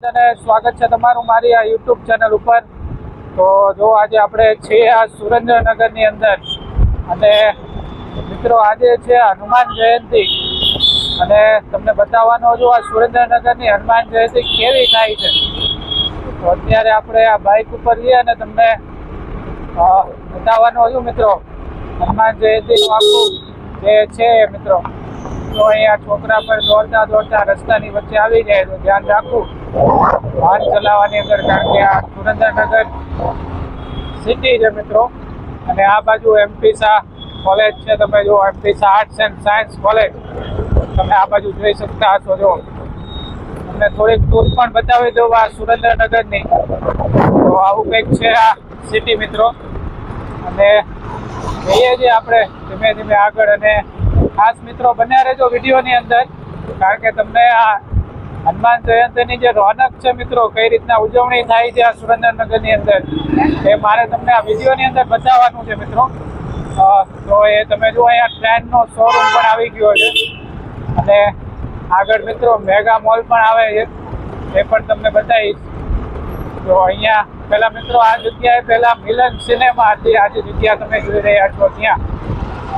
અને સ્વાગત છે તમારું મારી આ યુટ્યુબ ચેનલ ઉપર। તો જો આજે આપણે છીએ આ સુરેન્દ્રનગરની અંદર અને મિત્રો આજે છે હનુમાન જયંતિ અને તમને બતાવવાનો જો આ સુરેન્દ્રનગરની હનુમાન જયંતિ કેવી થાય છે। તો અત્યારે આપણે આ બાઇક ઉપર જઈએ અને તમને બતાવવાનું હતું મિત્રો હનુમાન જયંતિનું આખું જે છે મિત્રો। તો અહીંયા છોકરા પર દોડતા દોડતા રસ્તાની વચ્ચે આવી જાય તો ધ્યાન રાખવું વાહન ચલાવવાની અંદર, કારણ કે આ સુરેન્દ્રનગર સિટી છે મિત્રો। અને આ બાજુ એમપી શાહ કોલેજ છે, તમે જો MP Shah arts and science college તમે આ બાજુ જોઈ શકતા હશો। જો તમને થોડીક ટૂર પણ બતાવી દઉં આ સુરેન્દ્રનગરની। તો આવું કંઈક છે આ સિટી મિત્રો। અને જઈએ છીએ આપણે ધીમે ધીમે આગળ અને ખાસ મિત્રો બન્યા રહેજો વિડીયોની અંદર, કારણ કે તમને આ હનુમાન જયંતિની જે રોનક છે મિત્રો, કઈ રીતના ઉજવણી થાય છે આ સુરેન્દ્રનગરની અંદર, એ મારે તમને આ વિડીયોની અંદર બતાવવાનું છે મિત્રો। તો એ તમે જો અહીંયા ટ્રેનનો શોરૂમ પણ આવી ગયો છે અને આગળ મિત્રો મેગા મોલ પણ આવે છે, એ પણ તમને બતાવીશ। તો અહીંયા પહેલાં મિત્રો આ જગ્યાએ પહેલાં મિલન સિનેમા હતી, આ જે જગ્યા તમે જોઈ રહ્યા છો ત્યાં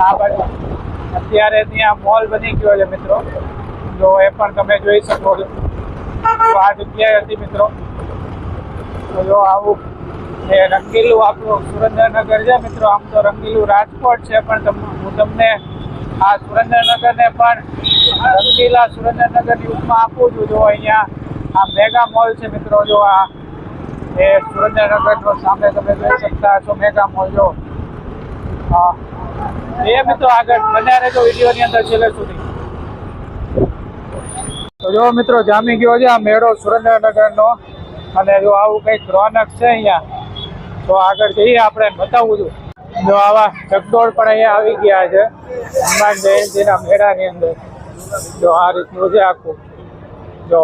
આ બાજુ અત્યારે ત્યાં મોલ બની ગયો છે મિત્રો। જો એ પણ તમે જોઈ શકો છો। તો આ જગ્યાએ હતી મિત્રો। તો જો આવું એ રંગીલું આપણું સુરેન્દ્રનગર છે મિત્રો। આમ તો રંગીલું રાજકોટ છે, પણ હું તમને આ સુરેન્દ્રનગરને પણ રંગીલા સુરેન્દ્રનગરની ઉપમા આપું છું। જો અહીંયા આ મેગા મોલ છે મિત્રો। જો આ એ સુરેન્દ્રનગરનો સામે તમે જોઈ શકતા હશો મેગા મોલ। જો એ મિત્રો આગળ બન્યા રહેજો વિડીયોની અંદર છેલ્લે સુધી। તો જો મિત્રો જામી ગયો છે આ મેળો સુરેન્દ્રનગરનો અને જો આવું કંઈક રોનક છે અહીંયા। તો આગળ જઈએ આપણે બતાવું છું। જો આવા ચકડોળ પણ અહીંયા આવી ગયા છે હનુમાન જયંતિના મેળાની અંદર। જો આ રીતનું છે આખું। જો